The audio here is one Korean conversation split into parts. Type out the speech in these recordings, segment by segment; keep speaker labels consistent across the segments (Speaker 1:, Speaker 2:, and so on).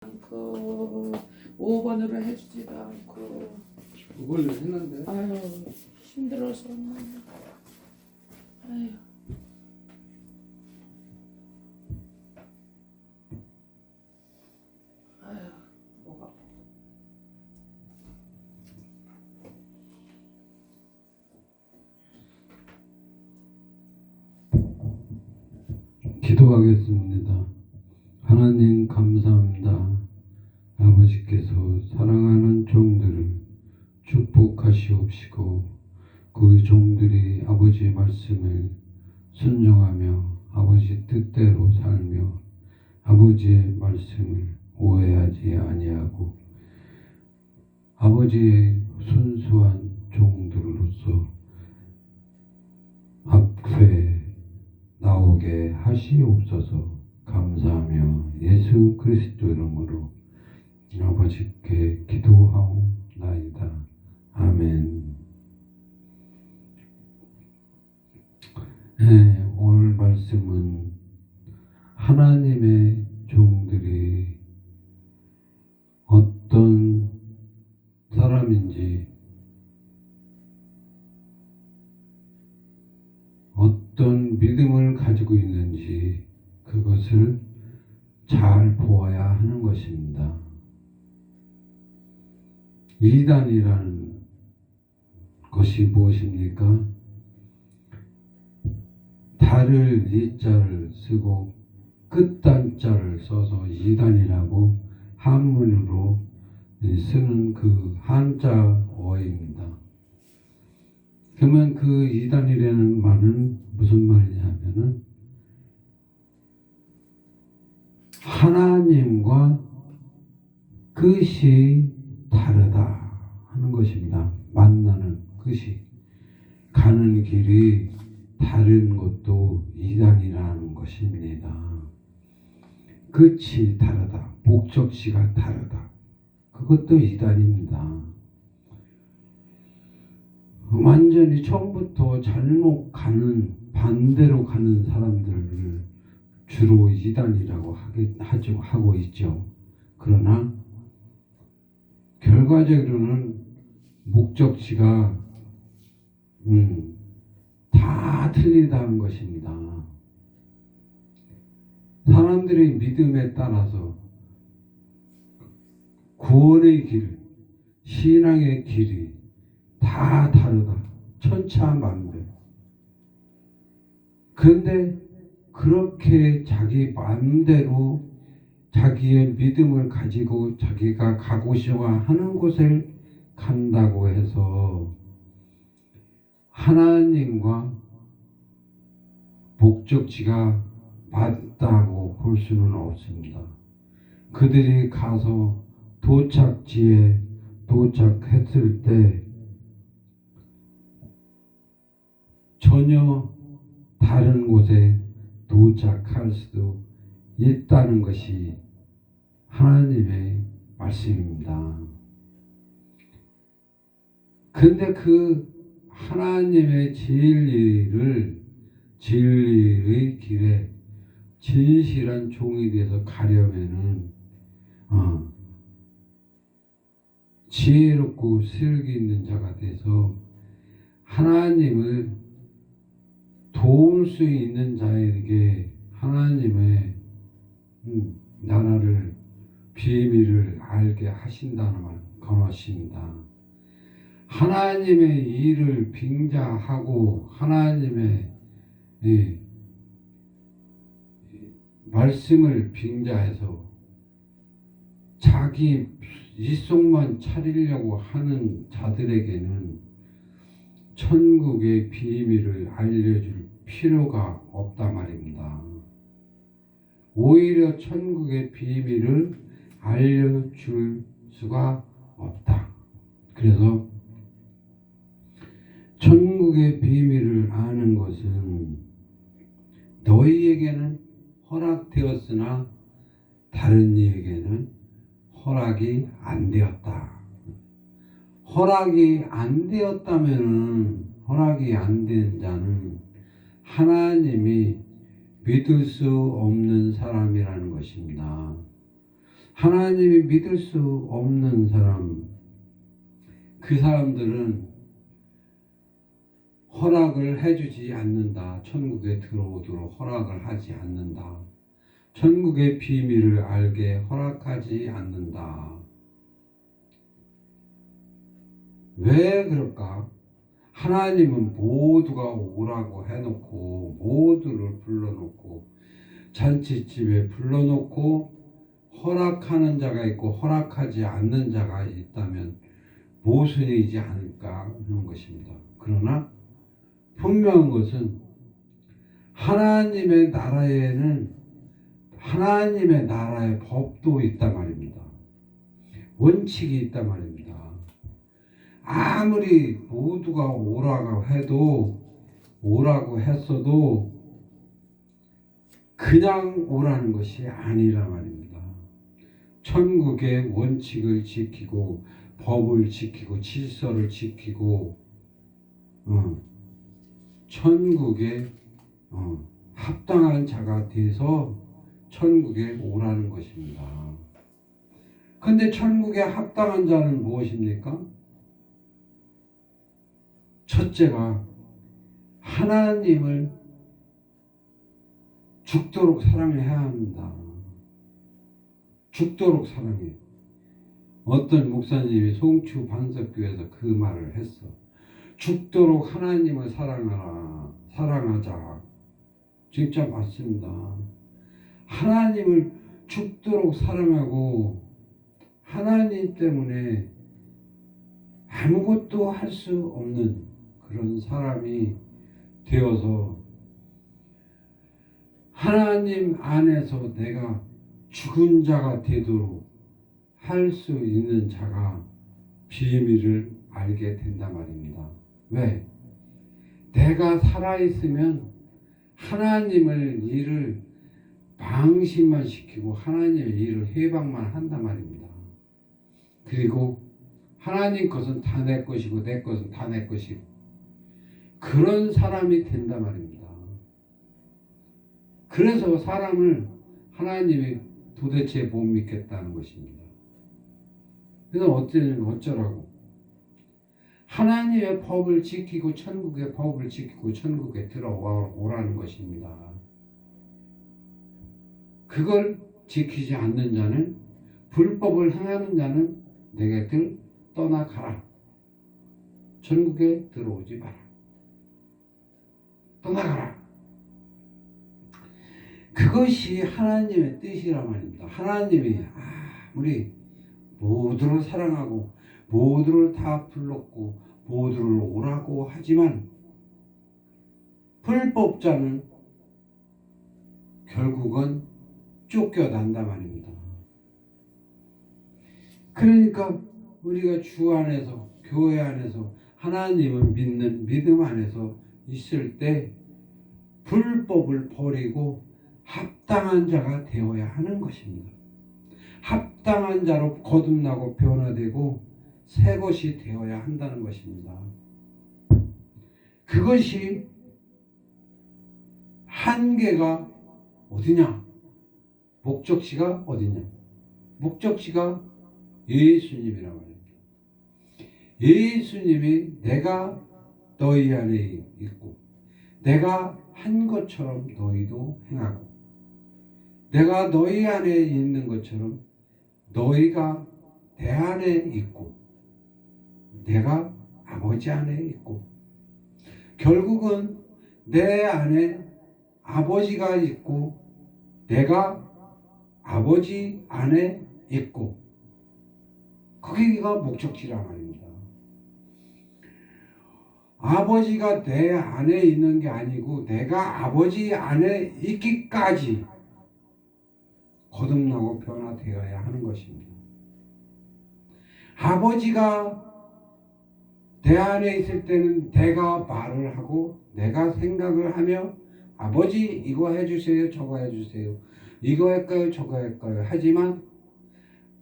Speaker 1: 않고 5번으로 해주지도 않고
Speaker 2: 그걸로 했는데
Speaker 1: 아유 힘들어서 아유 아유 뭐가
Speaker 2: 기도하겠습니다. 하나님 감사합니다. 아버지께서 사랑하는 종들을 축복하시옵시고 그 종들이 아버지의 말씀을 순종하며 아버지 뜻대로 살며 아버지의 말씀을 오해하지 아니하고 아버지의 순수한 종들로서 앞에 나오게 하시옵소서. 감사하며 예수 그리스도 이름으로 아버지께 기도하옵나이다. 아멘. 네, 오늘 말씀은 하나님의 종들이 어떤 사람인지 어떤 믿음을 가지고 있는지 그것을 잘 보아야 하는 것입니다. 이단이라는 것이 무엇입니까? 달을 이자를 쓰고 끝단자를 써서 이단이라고 한문으로 쓰는 그 한자어입니다. 그러면 그 이단이라는 말은 무슨 말이냐 하면은 하나님과 끝이 다르다 하는 것입니다. 만나는 끝이 가는 길이 다른 것도 이단이라는 것입니다. 끝이 다르다, 목적지가 다르다, 그것도 이단입니다. 완전히 처음부터 잘못 가는 반대로 가는 사람들을 주로 이단이라고 하고 있죠. 그러나 결과적으로는 목적지가 다 틀리다는 것입니다. 사람들의 믿음에 따라서 구원의 길, 신앙의 길이 다 다르다. 천차만별. 그런데 그렇게 자기 마음대로 자기의 믿음을 가지고 자기가 가고 싶어 하는 곳을 간다고 해서 하나님과 목적지가 맞다고 볼 수는 없습니다. 그들이 가서 도착지에 도착했을 때 전혀 다른 곳에 도착할 수도 있다는 것이 하나님의 말씀입니다. 근데 그 하나님의 진리의 길에 진실한 종이 돼서 가려면은 지혜롭고 슬기 있는 자가 돼서 하나님을 도울 수 있는 자에게 하나님의 나라를 비밀을 알게 하신다는 말 권하십니다. 하나님의 일을 빙자하고 하나님의 말씀을 빙자해서 자기 입속만 차리려고 하는 자들에게는 천국의 비밀을 알려줄 필요가 없다 말입니다. 오히려 천국의 비밀을 알려줄 수가 없다. 그래서 천국의 비밀을 아는 것은 너희에게는 허락되었으나 다른 이에게는 허락이 안 되었다. 허락이 안 되었다면은 허락이 안 된 자는 하나님이 믿을 수 없는 사람이라는 것입니다. 하나님이 믿을 수 없는 사람, 그 사람들은 허락을 해주지 않는다. 천국에 들어오도록 허락을 하지 않는다. 천국의 비밀을 알게 허락하지 않는다. 왜 그럴까? 하나님은 모두가 오라고 해놓고 모두를 불러놓고 잔치집에 불러놓고 허락하는 자가 있고 허락하지 않는 자가 있다면 모순이지 않을까 하는 것입니다. 그러나 분명한 것은 하나님의 나라에는 하나님의 나라의 법도 있단 말입니다. 원칙이 있단 말입니다. 아무리 모두가 오라고 했어도 그냥 오라는 것이 아니라 말입니다. 천국의 원칙을 지키고 법을 지키고 질서를 지키고 천국에 합당한 자가 돼서 천국에 오라는 것입니다. 근데 천국에 합당한 자는 무엇입니까? 첫째가 하나님을 죽도록 사랑해야 합니다. 죽도록 사랑해. 어떤 목사님이 송추 반석교회에서 그 말을 했어. 죽도록 하나님을 사랑하라. 사랑하자. 진짜 맞습니다. 하나님을 죽도록 사랑하고 하나님 때문에 아무것도 할 수 없는 그런 사람이 되어서 하나님 안에서 내가 죽은 자가 되도록 할 수 있는 자가 비밀을 알게 된단 말입니다. 왜? 내가 살아있으면 하나님을 일을 방심만 시키고 하나님의 일을 해방만 한단 말입니다. 그리고 하나님 것은 다 내 것이고 내 것은 다 내 것이고 그런 사람이 된단 말입니다. 그래서 사람을 하나님이 도대체 못 믿겠다는 것입니다. 그래서 어쩌라고? 하나님의 법을 지키고 천국의 법을 지키고 천국에 들어오라는 것입니다. 그걸 지키지 않는 자는 불법을 행하는 자는 내게들 떠나가라. 천국에 들어오지 마라. 떠나가라. 그것이 하나님의 뜻이란 말입니다. 하나님이 아무리 모두를 사랑하고 모두를 다 불렀고 모두를 오라고 하지만 불법자는 결국은 쫓겨난단 말입니다. 그러니까 우리가 주 안에서 교회 안에서 하나님을 믿는 믿음 안에서 있을 때 불법을 버리고 합당한 자가 되어야 하는 것입니다. 합당한 자로 거듭나고 변화되고 새 것이 되어야 한다는 것입니다. 그것이 한계가 어디냐? 목적지가 어디냐? 목적지가 예수님이라고 합니다. 예수님이 내가 너희 안에 있고 내가 한 것처럼 너희도 행하고 내가 너희 안에 있는 것처럼 너희가 내 안에 있고 내가 아버지 안에 있고 결국은 내 안에 아버지가 있고 내가 아버지 안에 있고 거기가 목적지란 말입니다. 아버지가 내 안에 있는 게 아니고 내가 아버지 안에 있기까지 거듭나고 변화되어야 하는 것입니다. 아버지가 내 안에 있을 때는 내가 말을 하고 내가 생각을 하며 아버지 이거 해주세요 저거 해주세요 이거 할까요 저거 할까요 하지만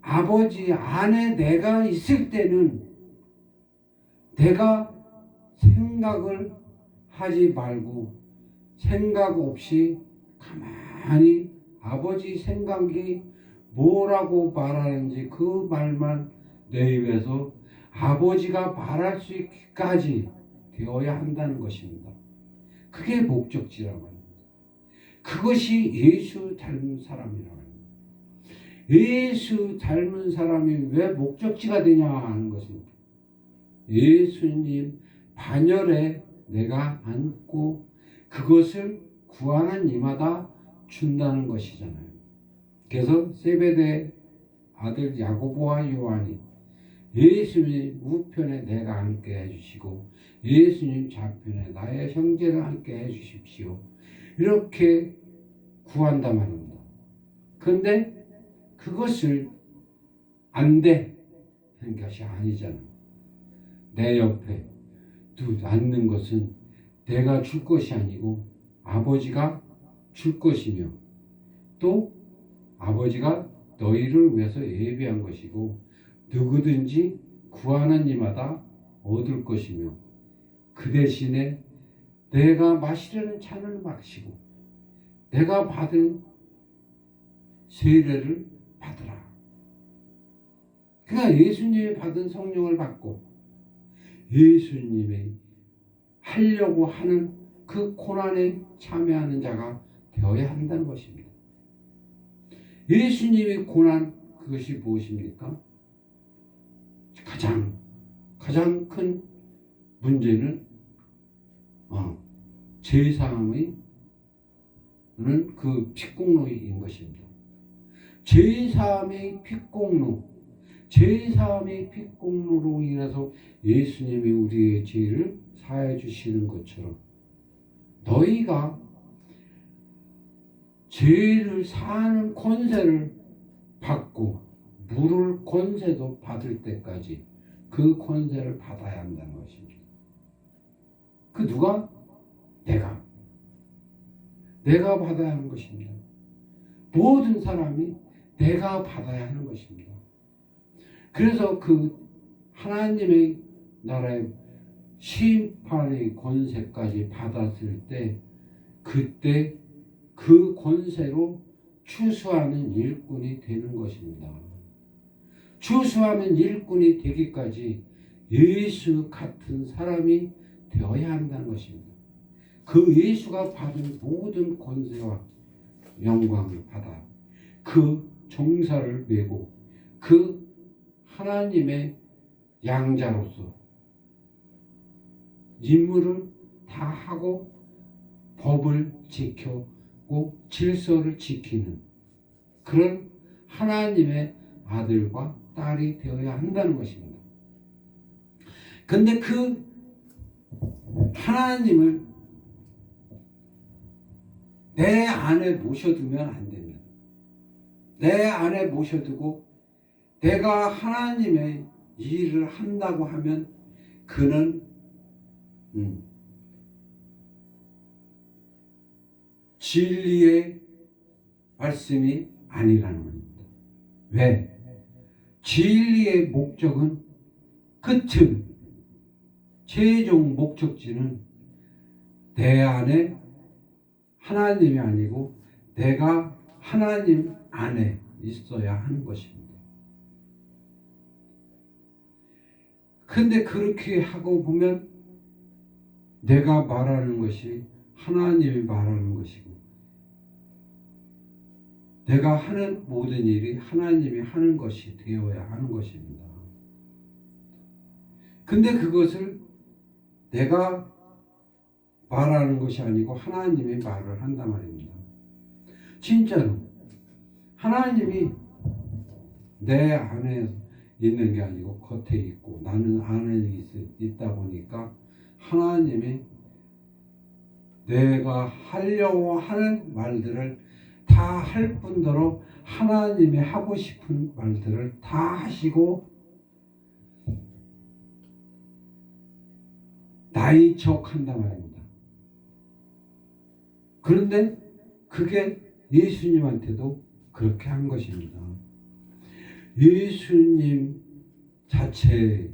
Speaker 2: 아버지 안에 내가 있을 때는 내가 생각을 하지 말고 생각 없이 가만히 아버지 생각이 뭐라고 말하는지 그 말만 내 입에서 아버지가 말할 수 있기까지 되어야 한다는 것입니다. 그게 목적지라고 합니다. 그것이 예수 닮은 사람이라고 합니다. 예수 닮은 사람이 왜 목적지가 되냐 하는 것입니다. 예수님 반열에 내가 앉고 그것을 구하는 이마다 준다는 것이잖아요. 그래서 세베대 아들 야고보와 요한이 예수님 우편에 내가 앉게 해주시고 예수님 좌편에 나의 형제를 앉게 해주십시오. 이렇게 구한단 말입니다. 그런데 그것을 안 돼 하는 것이 아니잖아요. 내 옆에 앉는 것은 내가 줄 것이 아니고 아버지가 줄 것이며 또 아버지가 너희를 위해서 예비한 것이고 누구든지 구하는 이마다 얻을 것이며 그 대신에 내가 마시려는 잔을 마시고 내가 받은 세례를 받으라. 그러니까 예수님이 받은 성령을 받고 예수님이 하려고 하는 그 고난에 참여하는 자가 되어야 한다는 것입니다. 예수님의 고난 그것이 무엇입니까? 가장 큰 문제는 제사함의 그 핏공로인 것입니다. 제사함의 핏공로로 인해서 예수님이 우리의 죄를 사해 주시는 것처럼 너희가 죄를 사하는 권세를 받고 물을 권세도 받을 때까지 그 권세를 받아야 한다는 것입니다. 그 누가? 내가 받아야 하는 것입니다. 모든 사람이 내가 받아야 하는 것입니다. 그래서 그 하나님의 나라의 심판의 권세까지 받았을 때 그때 그 권세로 추수하는 일꾼이 되는 것입니다. 추수하는 일꾼이 되기까지 예수 같은 사람이 되어야 한다는 것입니다. 그 예수가 받은 모든 권세와 영광을 받아 그 종사를 메고 그 하나님의 양자로서 임무를 다 하고 법을 지키고 질서를 지키는 그런 하나님의 아들과 딸이 되어야 한다는 것입니다. 근데 그 하나님을 내 안에 모셔두면 안 됩니다. 내 안에 모셔두고 내가 하나님의 일을 한다고 하면 그는 진리의 말씀이 아니라는 겁니다. 왜? 진리의 목적은 끝은 최종 목적지는 내 안에 하나님이 아니고 내가 하나님 안에 있어야 하는 것입니다. 근데 그렇게 하고 보면 내가 말하는 것이 하나님이 말하는 것이고 내가 하는 모든 일이 하나님이 하는 것이 되어야 하는 것입니다. 근데 그것을 내가 말하는 것이 아니고 하나님이 말을 한단 말입니다. 진짜로 하나님이 내 안에 있는 게 아니고 겉에 있고 나는 안에 있다 보니까 하나님이 내가 하려고 하는 말들을 다 할 뿐더러 하나님이 하고 싶은 말들을 다 하시고 나의 척 한단 말입니다. 그런데 그게 예수님한테도 그렇게 한 것입니다. 예수님 자체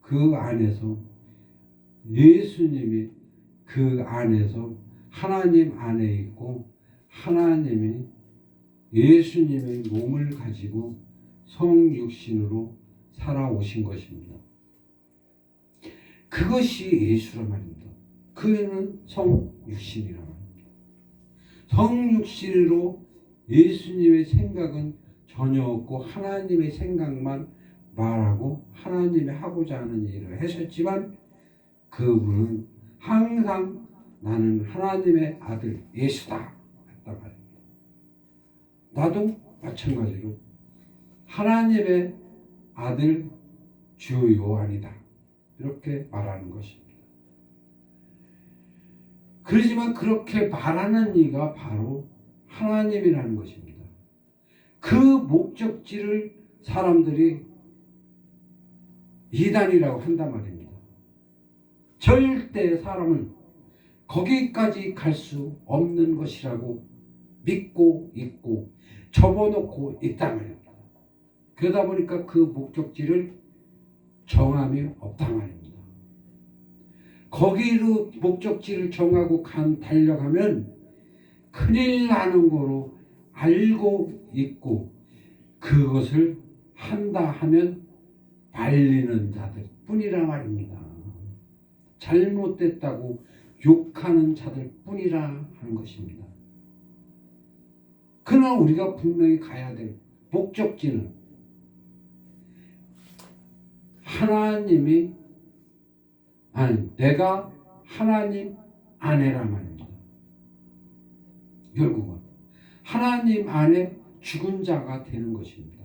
Speaker 2: 그 안에서 예수님이 그 안에서 하나님 안에 있고 하나님이 예수님의 몸을 가지고 성육신으로 살아오신 것입니다. 그것이 예수란 말입니다. 그는 성육신이란 말입니다. 성육신으로 예수님의 생각은 전혀 없고 하나님의 생각만 말하고 하나님이 하고자 하는 일을 하셨지만 그분은 항상 나는 하나님의 아들 예수다 했단 말입니다. 나도 마찬가지로 하나님의 아들 주 요한이다 이렇게 말하는 것입니다. 그렇지만 그렇게 말하는 이가 바로 하나님이라는 것입니다. 그 목적지를 사람들이 이단이라고 한단 말입니다. 절대 사람은 거기까지 갈 수 없는 것이라고 믿고 있고 접어놓고 있단 말입니다. 그러다 보니까 그 목적지를 정함이 없단 말입니다. 거기로 목적지를 정하고 달려가면 큰일 나는 거로 알고 있고 그것을 한다 하면 말리는 자들 뿐이라 말입니다. 잘못됐다고 욕하는 자들 뿐이라 하는 것입니다. 그러나 우리가 분명히 가야 될 목적지는 하나님이 내가 하나님 안에란 말입니다. 결국은 하나님 안에 죽은 자가 되는 것입니다.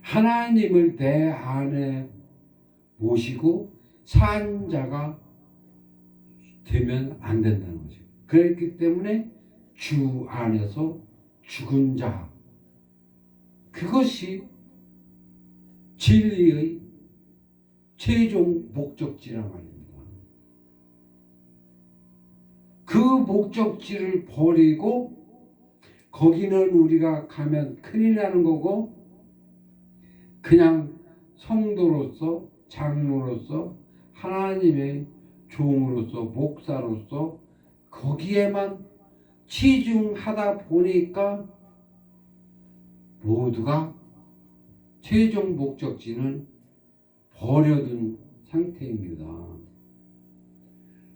Speaker 2: 하나님을 내 안에 모시고 산 자가 되면 안 된다는 거죠. 그렇기 때문에 주 안에서 죽은 자, 그것이 진리의 최종 목적지란 말입니다. 그 목적지를 버리고 거기는 우리가 가면 큰일 나는 거고 그냥 성도로서 장로로서 하나님의 종으로서 목사로서 거기에만 치중하다 보니까 모두가 최종 목적지는 버려둔 상태입니다.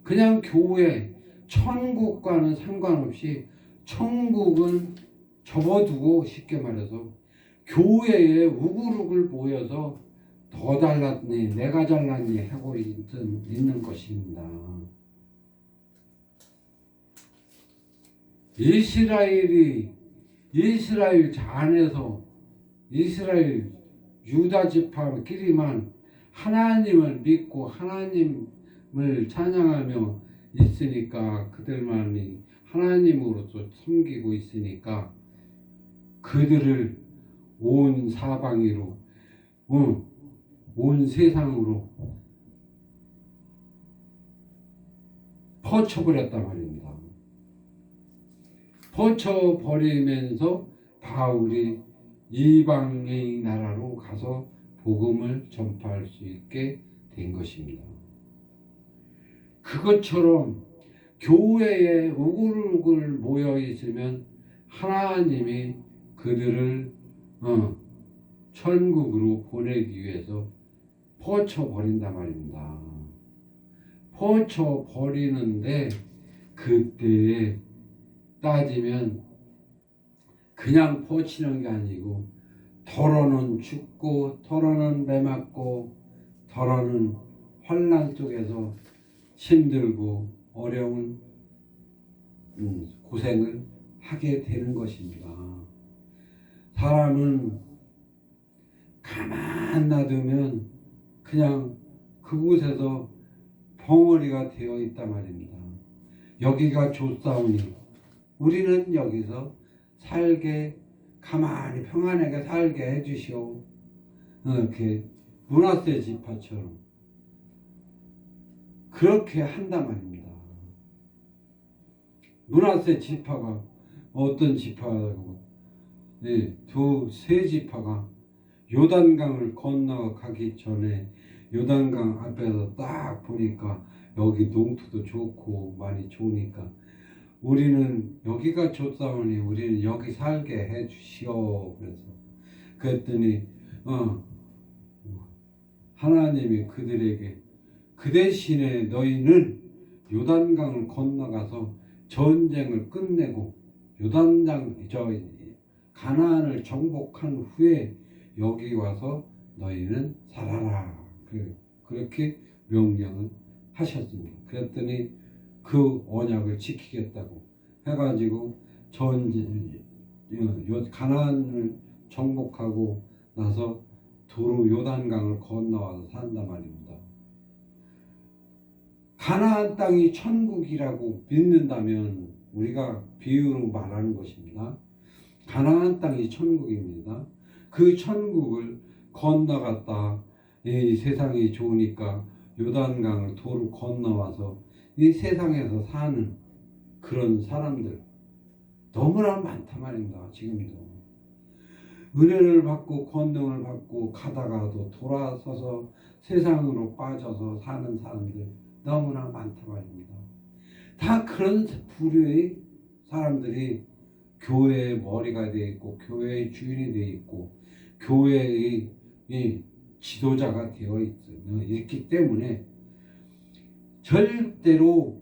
Speaker 2: 그냥 교회, 천국과는 상관없이 천국은 접어두고 쉽게 말해서 교회에 우글우글 모여서 더 잘났니 내가 잘났니 하고 있는 것입니다. 이스라엘 안에서 이스라엘 유다 지파끼리만 하나님을 믿고 하나님을 찬양하며 있으니까 그들만이 하나님으로서 섬기고 있으니까 그들을 온 사방으로 온 세상으로 퍼쳐버렸단 말입니다. 퍼쳐버리면서 바울이 이방의 나라로 가서 복음을 전파할 수 있게 된 것입니다. 그것처럼 교회에 우글우글 모여 있으면 하나님이 그들을 천국으로 보내기 위해서 퍼쳐버린단 말입니다. 퍼쳐버리는데 그때에 따지면 그냥 퍼치는 게 아니고 덜어는 죽고 덜어는 매맞고 덜어는 환난 속에서 힘들고 어려운 고생을 하게 되는 것입니다. 사람은 가만 놔두면 그냥 그곳에서 벙어리가 되어 있단 말입니다. 여기가 좋사오니 우리는 여기서 살게 가만히 평안하게 살게 해주시오. 이렇게 므낫세 지파처럼 그렇게 한단 말입니다. 므낫세 지파가 어떤 지파라고? 세 지파가 요단강을 건너가기 전에 요단강 앞에서 딱 보니까 여기 농토도 좋고 많이 좋으니까 우리는 여기가 좋사오니 우리는 여기 살게 해주시오. 그랬더니 하나님이 그들에게 그 대신에 너희는 요단강을 건너가서 전쟁을 끝내고 가나안을 정복한 후에 여기 와서 너희는 살아라. 그렇게 명령을 하셨습니다. 그랬더니 그 언약을 지키겠다고 해가지고 가나안을 정복하고 나서 도로 요단강을 건너와서 산단 말입니다. 가나안 땅이 천국이라고 믿는다면 우리가 비유로 말하는 것입니다. 가나안 땅이 천국입니다. 그 천국을 건너갔다 이 세상이 좋으니까 요단강을 도로 건너와서 이 세상에서 사는 그런 사람들 너무나 많단 말입니다. 지금도 은혜를 받고 권능을 받고 가다가도 돌아서서 세상으로 빠져서 사는 사람들 너무나 많단 말입니다. 다 그런 부류의 사람들이 교회의 머리가 되어 있고 교회의 주인이 되어 있고 교회의 지도자가 되어 있기 때문에 절대로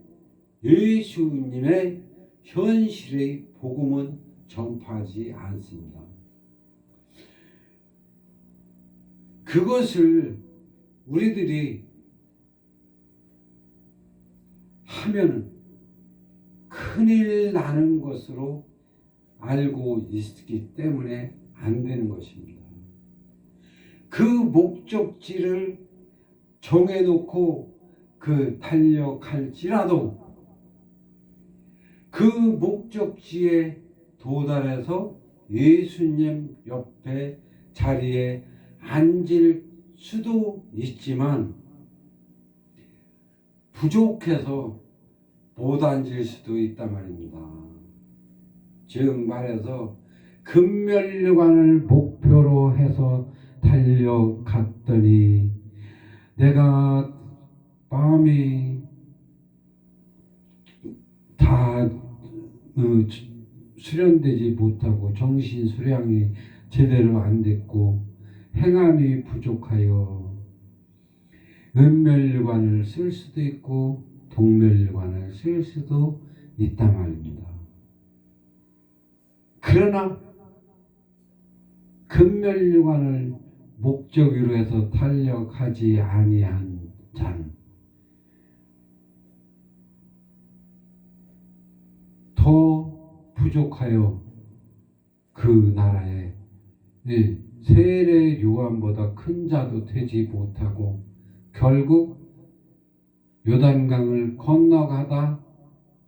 Speaker 2: 예수님의 현실의 복음은 전파하지 않습니다. 그것을 우리들이 하면 큰일 나는 것으로 알고 있기 때문에 안 되는 것입니다. 그 목적지를 정해놓고 달려갈지라도 그 목적지에 도달해서 예수님 옆에 자리에 앉을 수도 있지만 부족해서 못 앉을 수도 있단 말입니다. 즉 말해서 금멸류관을 목표로 해서 달려갔더니 내가 마음이 다 수련되지 못하고 정신 수량이 제대로 안 됐고 행함이 부족하여 은멸류관을 쓸 수도 있고 동멸류관을 쓸 수도 있단 말입니다. 그러나 금멸류관을 목적으로 해서 달려가지 아니한 자는 더 부족하여 그 나라에 세례 요한보다 큰 자도 되지 못하고 결국 요단강을 건너가다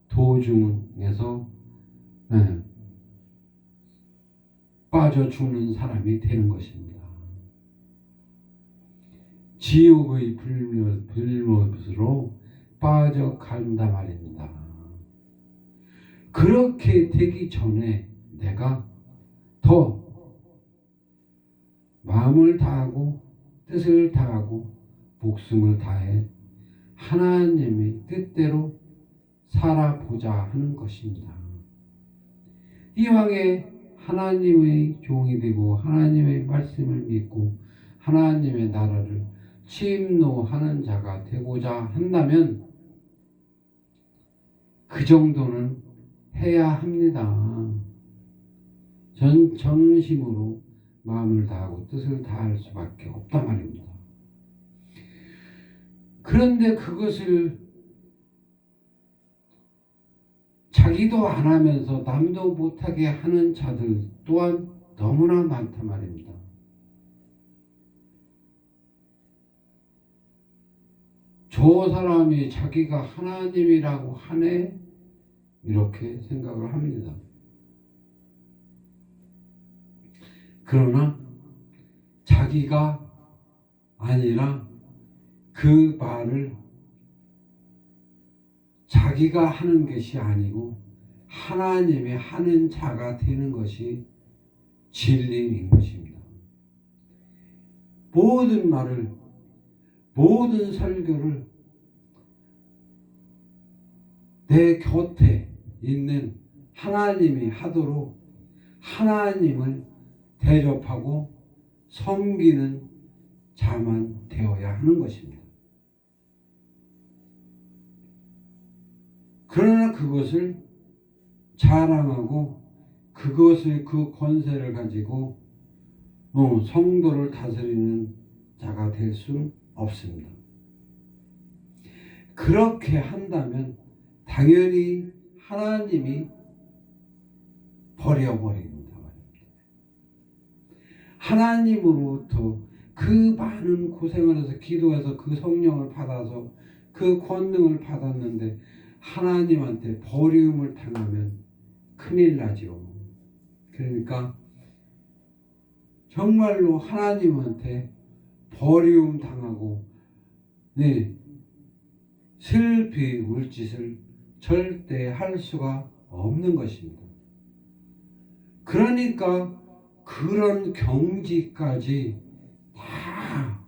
Speaker 2: 도중에서 빠져 죽는 사람이 되는 것입니다. 지옥의 불못으로 빠져간다 말입니다. 그렇게 되기 전에 내가 더 마음을 다하고 뜻을 다하고 목숨을 다해 하나님의 뜻대로 살아보자 하는 것입니다. 이왕에 하나님의 종이 되고 하나님의 말씀을 믿고 하나님의 나라를 침노하는 자가 되고자 한다면 그 정도는 해야 합니다. 전심으로 마음을 다하고 뜻을 다할 수밖에 없단 말입니다. 그런데 그것을 자기도 안 하면서 남도 못하게 하는 자들 또한 너무나 많단 말입니다. 저 사람이 자기가 하나님이라고 하네 이렇게 생각을 합니다. 그러나 자기가 아니라 그 말을 자기가 하는 것이 아니고 하나님이 하는 자가 되는 것이 진리인 것입니다. 모든 말을 모든 설교를 내 곁에 있는 하나님이 하도록 하나님을 대접하고 섬기는 자만 되어야 하는 것입니다. 그러나 그것을 자랑하고 그것을 그 권세를 가지고 성도를 다스리는 자가 될 수 없습니다. 그렇게 한다면 당연히 하나님이 버려버립니다. 하나님으로부터 그 많은 고생을 해서 기도해서 그 성령을 받아서 그 권능을 받았는데 하나님한테 버림을 당하면 큰일 나죠. 그러니까 정말로 하나님한테 버림 당하고 슬피 울 짓을 절대 할 수가 없는 것입니다. 그러니까 그런 경지까지 다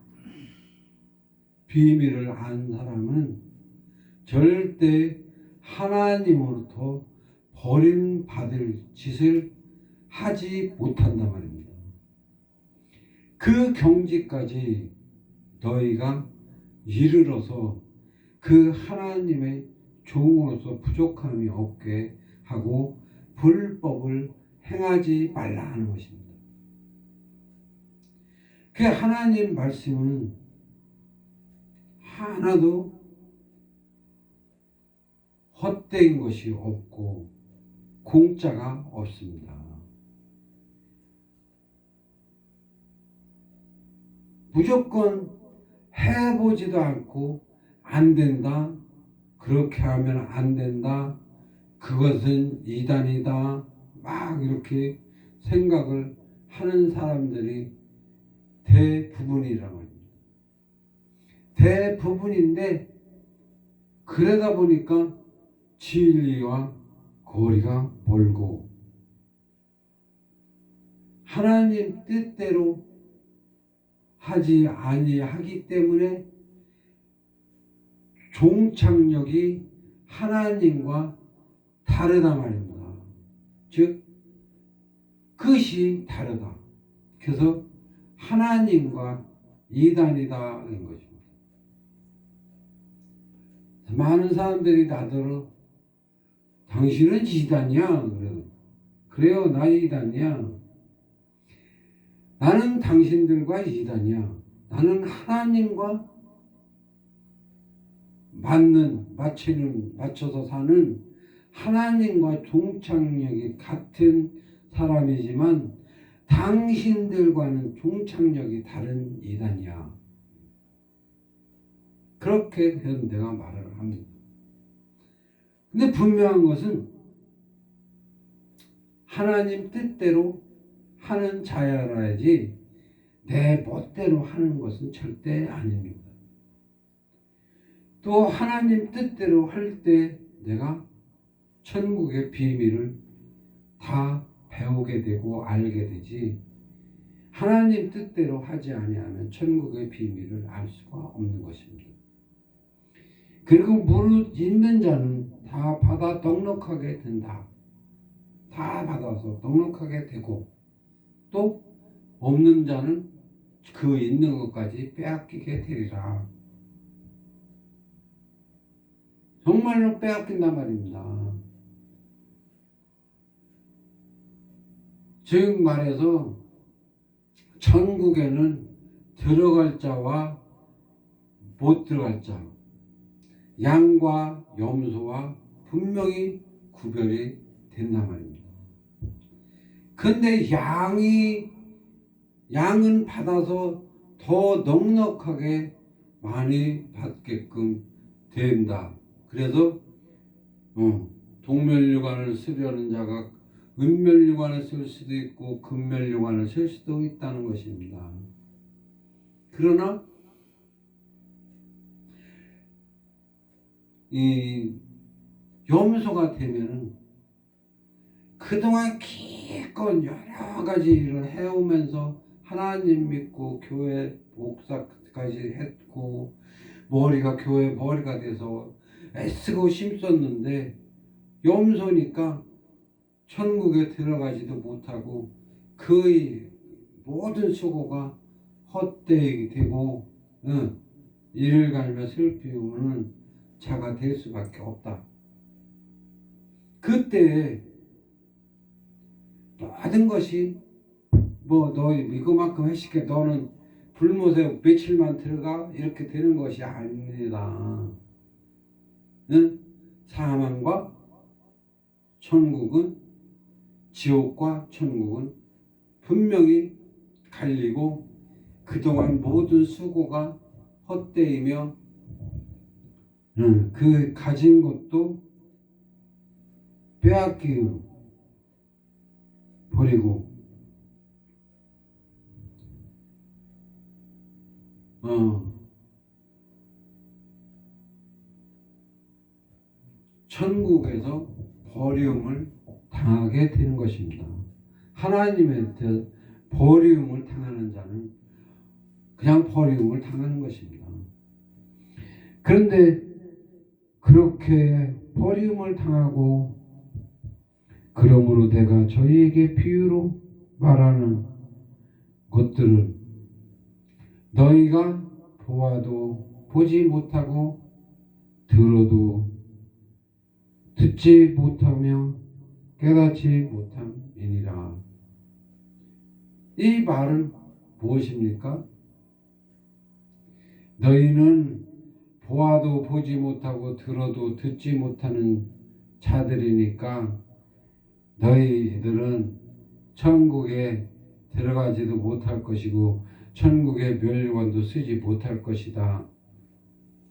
Speaker 2: 비밀을 안 사람은 절대 하나님으로부터 버림받을 짓을 하지 못한단 말입니다. 그 경지까지 너희가 이르러서 그 하나님의 종으로서 부족함이 없게 하고 불법을 행하지 말라 하는 것입니다. 그 하나님 말씀은 하나도 헛된 것이 없고 공짜가 없습니다. 무조건 해보지도 않고 안 된다, 그렇게 하면 안 된다, 그것은 이단이다, 막 이렇게 생각을 하는 사람들이 대부분이란 말입니다. 대부분인데 그러다 보니까 진리와 거리가 멀고 하나님 뜻대로 하지 아니하기 때문에 종착역이 하나님과 다르다 말입니다. 즉 그것이 다르다. 그래서 하나님과 이단이다 인 것입니다. 많은 사람들이 나더러 당신은 이단이야. 그래요, 나 이단이야. 나는 당신들과 이단이야. 나는 하나님과 맞춰서 사는 하나님과 종착역이 같은 사람이지만 당신들과는 종착역이 다른 이단이야. 그렇게 내가 말을 합니다. 근데 분명한 것은 하나님 뜻대로 하는 자야라야지 내 멋대로 하는 것은 절대 아닙니다. 또 하나님 뜻대로 할 때 내가 천국의 비밀을 다 배우게 되고 알게 되지, 하나님 뜻대로 하지 아니하면 천국의 비밀을 알 수가 없는 것입니다. 그리고 무릇 있는 자는 다 받아 넉넉하게 된다. 다 받아서 넉넉하게 되고, 또 없는 자는 그 있는 것까지 빼앗기게 되리라. 정말로 빼앗긴단 말입니다. 즉 말해서 천국에는 들어갈 자와 못 들어갈 자, 양과 염소와 분명히 구별이 된단 말입니다. 근데 양은 받아서 더 넉넉하게 많이 받게끔 된다. 그래서 동멸류관을 쓰려는 자가 은멸류관을 쓸 수도 있고 금멸류관을 쓸 수도 있다는 것입니다. 그러나 이 염소가 되면은 그동안 기껏 여러 가지 일을 해오면서 하나님 믿고 교회 목사까지 했고 교회 머리가 돼서 애쓰고 심었는데 염소니까 천국에 들어가지도 못하고 거의 모든 수고가 헛되이 되고 이를 갈며 슬피우는 자가 될 수밖에 없다. 그때 모든 것이 뭐 너 이거만큼 회식해 너는 불못에 며칠만 들어가 이렇게 되는 것이 아닙니다. 사망과 천국은 지옥과 천국은 분명히 갈리고 그동안 모든 수고가 헛되이며 그 가진 것도 빼앗기고 버리고 천국에서 버림을 당하게 되는 것입니다. 하나님한테 버림을 당하는 자는 그냥 버림을 당하는 것입니다. 그런데 그렇게 버림을 당하고 그러므로 내가 저희에게 비유로 말하는 것들은 너희가 보아도 보지 못하고 들어도 듣지 못하며 깨닫지 못함이니라. 이 말은 무엇입니까? 너희는 보아도 보지 못하고 들어도 듣지 못하는 자들이니까 너희들은 천국에 들어가지도 못할 것이고 천국의 멸류관도 쓰지 못할 것이다.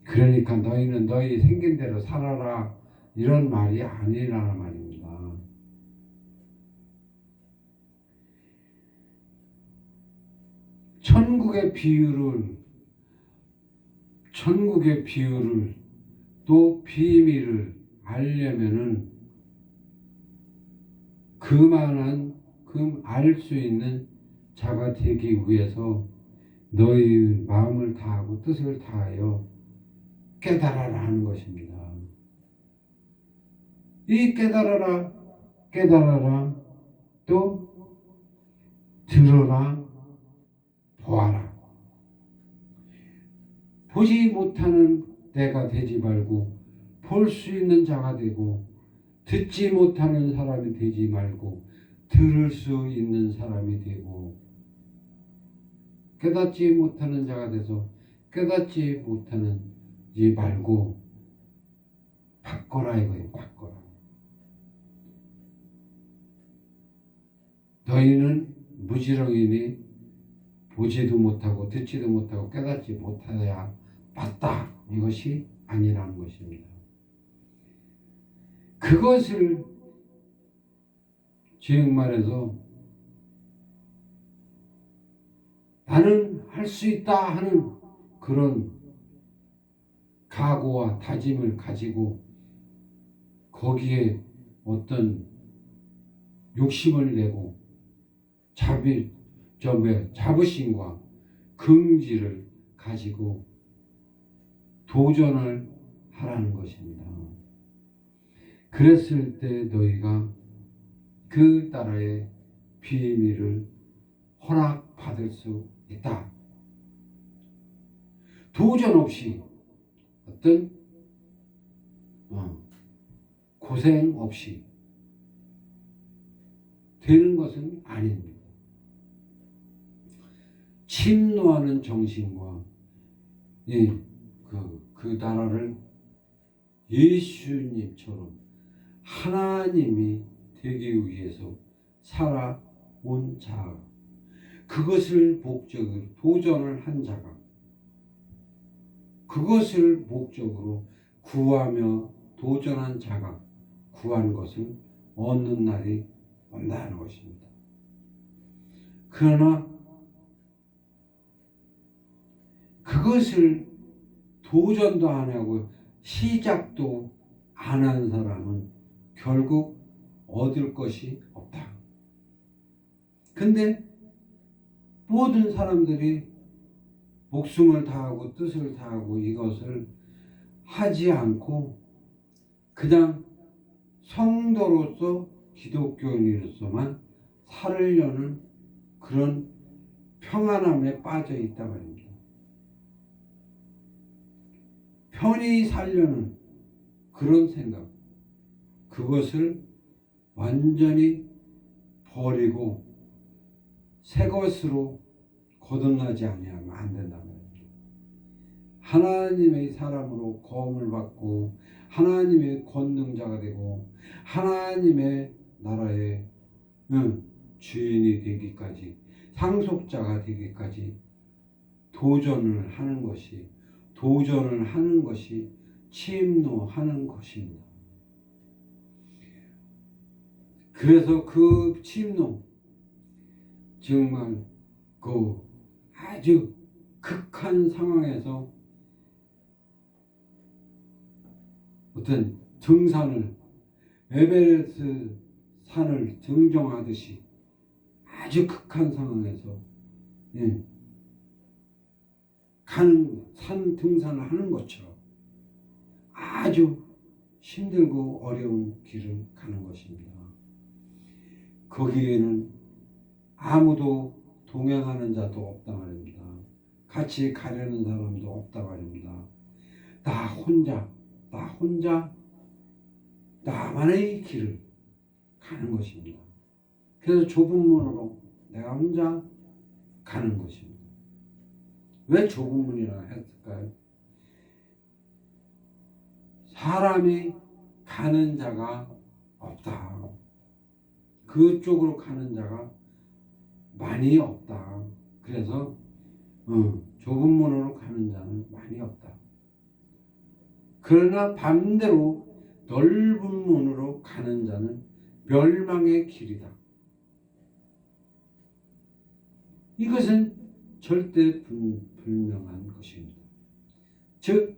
Speaker 2: 그러니까 너희는 너희 생긴 대로 살아라 이런 말이 아니라는 말입니다. 천국의 비유를 또 비밀을 알려면은 그만한 알 수 있는 자가 되기 위해서 너희 마음을 다하고 뜻을 다하여 깨달아라 하는 것입니다. 이 깨달아라 또 들어라 보아라. 보지 못하는 내가 되지 말고 볼 수 있는 자가 되고 듣지 못하는 사람이 되지 말고 들을 수 있는 사람이 되고 깨닫지 못하는 자가 돼서 깨닫지 못하는 이 말고 바꿔라 이거예요. 바꿔라. 너희는 무지렁이니 보지도 못하고 듣지도 못하고 깨닫지 못하여야 맞다. 이것이 아니라는 것입니다. 그것을 즉 말해서 나는 할 수 있다 하는 그런 각오와 다짐을 가지고 거기에 어떤 욕심을 내고 자부심과 긍지를 가지고 도전을 하라는 것입니다. 그랬을 때 너희가 그 나라의 비밀을 허락받을 수 있다. 도전 없이 어떤 고생 없이 되는 것은 아닙니다. 침노하는 정신과 그 나라를 예수님처럼 하나님이 되기 위해서 살아온 자, 그것을 목적으로 도전을 한 자가 그것을 목적으로 구하며 도전한 자가 구한 것을 얻는 날이 온다는 것입니다. 그러나 그것을 도전도 안 하고 시작도 안 한 사람은 결국 얻을 것이 없다. 근데 모든 사람들이 목숨을 다하고 뜻을 다하고 이것을 하지 않고 그냥 성도로서 기독교인으로서만 살으려는 그런 평안함에 빠져 있다 말입니다. 편히 살려는 그런 생각, 그것을 완전히 버리고 새 것으로 거듭나지 아니하면 안 된다 말입니다. 하나님의 사람으로 거함을 받고 하나님의 권능자가 되고 하나님의 나라의 주인이 되기까지, 상속자가 되기까지 도전을 하는 것이 침노하는 것입니다. 그래서 그 침노, 정말 그 아주 극한 상황에서 어떤 등산을, 에베레스트 산을 등정하듯이 아주 극한 상황에서 산 등산을 하는 것처럼 아주 힘들고 어려운 길을 가는 것입니다. 거기에는 아무도 동행하는 자도 없다 말입니다. 같이 가려는 사람도 없다 말입니다. 나 혼자 나만의 길을 가는 것입니다. 그래서 좁은 문으로 내가 혼자 가는 것입니다. 왜 좁은 문이라 했을까요? 사람이 가는 자가 없다. 그쪽으로 가는 자가 많이 없다. 그래서 좁은 문으로 가는 자는 많이 없다. 그러나 반대로 넓은 문으로 가는 자는 멸망의 길이다. 이것은 절대 분명한 것입니다. 즉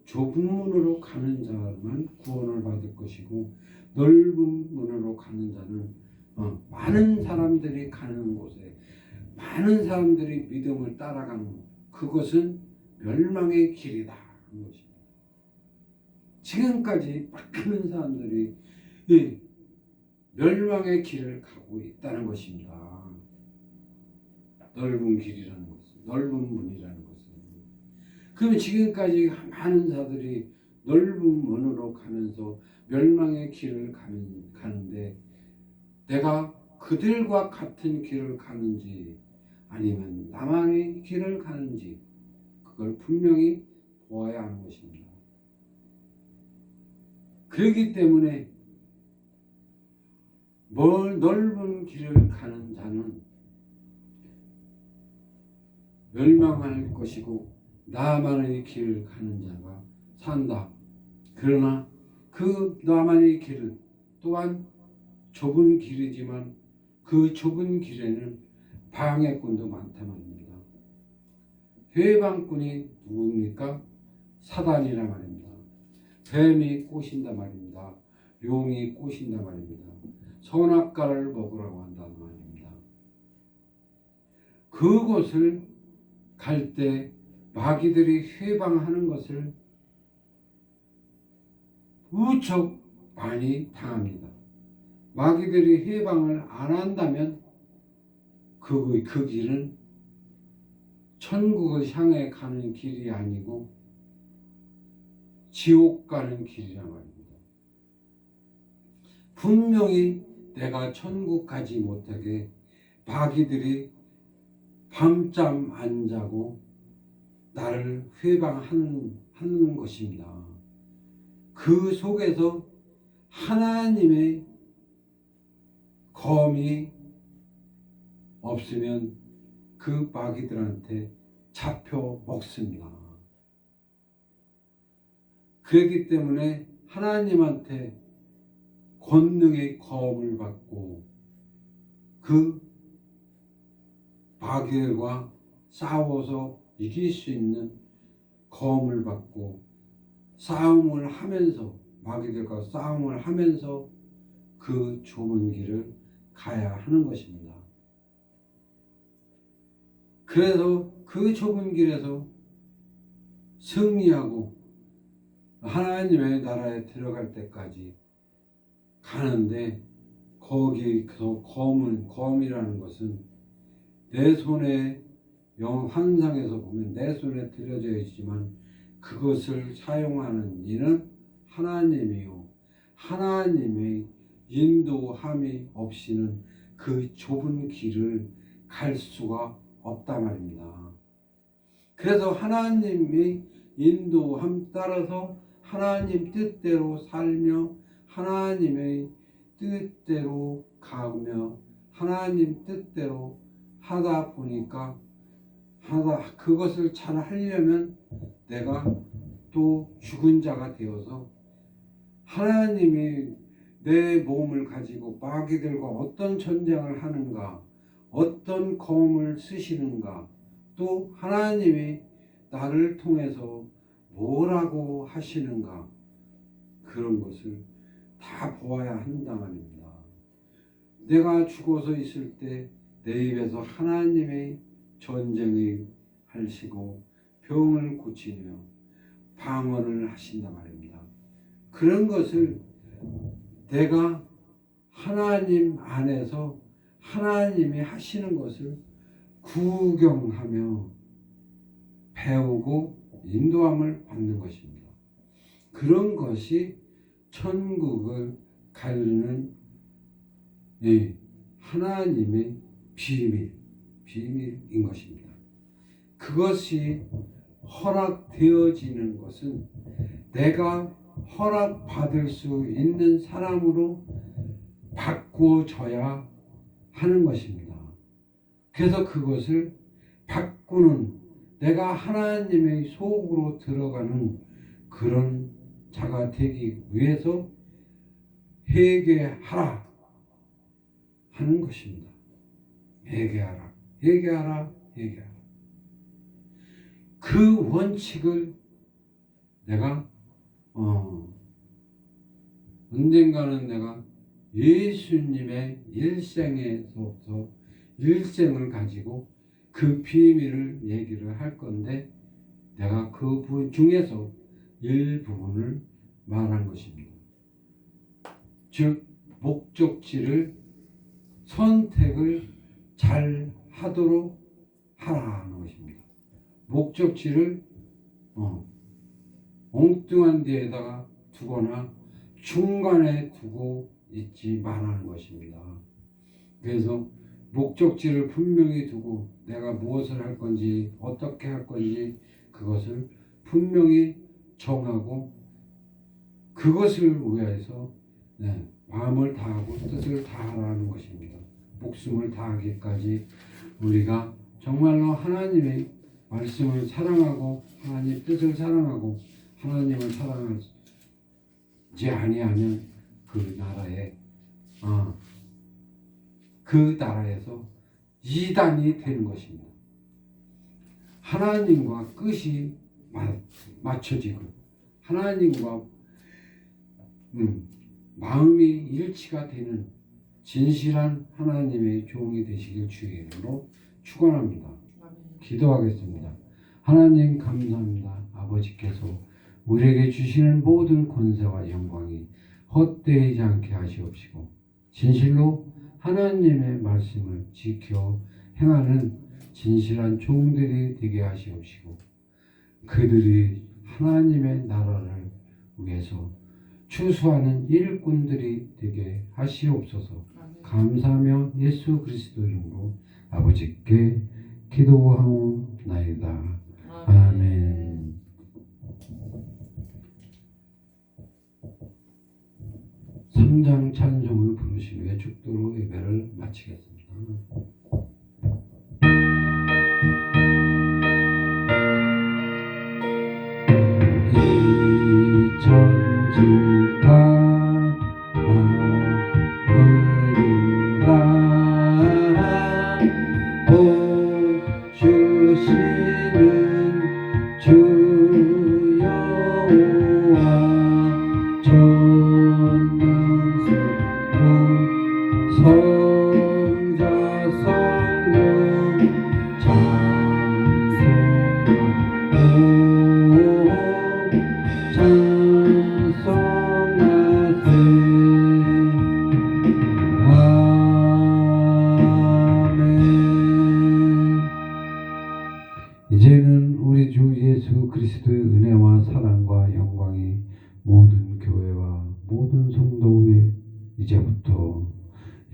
Speaker 2: 좁은 문으로 가는 자만 구원을 받을 것이고 넓은 문으로 가는 자는 많은 사람들이 가는 곳에 많은 사람들이 믿음을 따라가는 그것은 멸망의 길이다 하는 것입니다. 지금까지 많은 사람들이 멸망의 길을 가고 있다는 것입니다. 넓은 길이라는 것은, 넓은 문이라는 것은. 그러면 지금까지 많은 자들이 넓은 문으로 가면서 멸망의 길을 가는데 내가 그들과 같은 길을 가는지 아니면 나만의 길을 가는지 그걸 분명히 보아야 하는 것입니다. 그렇기 때문에 넓은 길을 가는 자는 멸망할 것이고 나만의 길을 가는 자가 산다. 그러나 그 나만의 길은 또한 좁은 길이지만 그 좁은 길에는 방해꾼도 많단 말입니다. 회방꾼이 누굽니까? 사단이란 말입니다. 뱀이 꼬신단 말입니다. 용이 꼬신단 말입니다. 선악과를 먹으라고 한다는 말입니다. 그곳을 갈 때 마귀들이 회방하는 것을 무척 많이 당합니다. 마귀들이 회방을 안 한다면 그 길은 천국을 향해 가는 길이 아니고 지옥 가는 길이란 말입니다. 분명히 내가 천국 가지 못하게 마귀들이 밤잠 안 자고 나를 회방하는 것입니다. 그 속에서 하나님의 검이 없으면 그 마귀들한테 잡혀 먹습니다. 그렇기 때문에 하나님한테 권능의 검을 받고 그 마귀들과 싸워서 이길 수 있는 검을 받고 싸움을 하면서 마귀들과 싸움을 하면서 그 좁은 길을 가야 하는 것입니다. 그래서 그 좁은 길에서 승리하고 하나님의 나라에 들어갈 때까지 가는데 거기서 검이라는 것은 내 손에 환상에서 보면 내 손에 들여져 있지만 그것을 사용하는 이는 하나님이요. 하나님의 인도함이 없이는 그 좁은 길을 갈 수가 없다 말입니다. 그래서 하나님의 인도함 따라서 하나님 뜻대로 살며 하나님의 뜻대로 가며 하나님 뜻대로 하다 보니까 그것을 잘 하려면 내가 또 죽은 자가 되어서 하나님이 내 몸을 가지고 마귀들과 어떤 전쟁을 하는가, 어떤 검을 쓰시는가, 또 하나님이 나를 통해서 뭐라고 하시는가, 그런 것을 다 보아야 한다 말입니다. 내가 죽어서 있을 때 내 입에서 하나님의 전쟁을 하시고 병을 고치며 방언을 하신다 말입니다. 그런 것을 내가 하나님 안에서 하나님이 하시는 것을 구경하며 배우고 인도함을 받는 것입니다. 그런 것이 천국을 가르는 하나님의 비밀인 것입니다. 그것이 허락되어지는 것은 내가 허락받을 수 있는 사람으로 바꾸어져야 하는 것입니다. 그래서 그것을 바꾸는, 내가 하나님의 속으로 들어가는 그런 자가 되기 위해서 회개하라 하는 것입니다. 회개하라, 회개하라, 회개하라. 그 원칙을 내가 언젠가는 내가 예수님의 일생에서부터 일생을 가지고 그 비밀을 얘기를 할 건데 내가 그 부분 중에서 일부분을 말한 것입니다. 즉 목적지를 선택을 잘 하도록 하라는 것입니다. 목적지를 엉뚱한 데에다가 두거나 중간에 두고 있지 말라는 것입니다. 그래서 목적지를 분명히 두고 내가 무엇을 할 건지 어떻게 할 건지 그것을 분명히 정하고 그것을 위해서 마음을 다하고 뜻을 다하라는 것입니다. 목숨을 다하기까지 우리가 정말로 하나님의 말씀을 사랑하고 하나님 뜻을 사랑하고 하나님을 사랑하지 아니하면 그 나라에서 이단이 되는 것입니다. 하나님과 끝이 맞춰지고 하나님과 마음이 일치가 되는 진실한 하나님의 종이 되시길 주의 이름으로 축원합니다. 기도하겠습니다. 하나님 감사합니다. 아버지께서 우리에게 주시는 모든 권세와 영광이 헛되지 않게 하시옵시고 진실로 하나님의 말씀을 지켜 행하는 진실한 종들이 되게 하시옵시고 그들이 하나님의 나라를 위해서 추수하는 일꾼들이 되게 하시옵소서. 감사하며 예수 그리스도 이름으로 아버지께 기도하옵나이다. 아멘. 삼장 찬송을 부르신 후에 축도로 예배를 마치겠습니다. 성자서 이제는 우리 주 예수 그리스도의 은혜와 사랑과 영광이 모든 교회와 모든 성도 위에 이제부터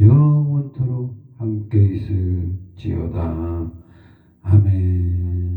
Speaker 2: 영원토록 함께 있을지어다. 아멘.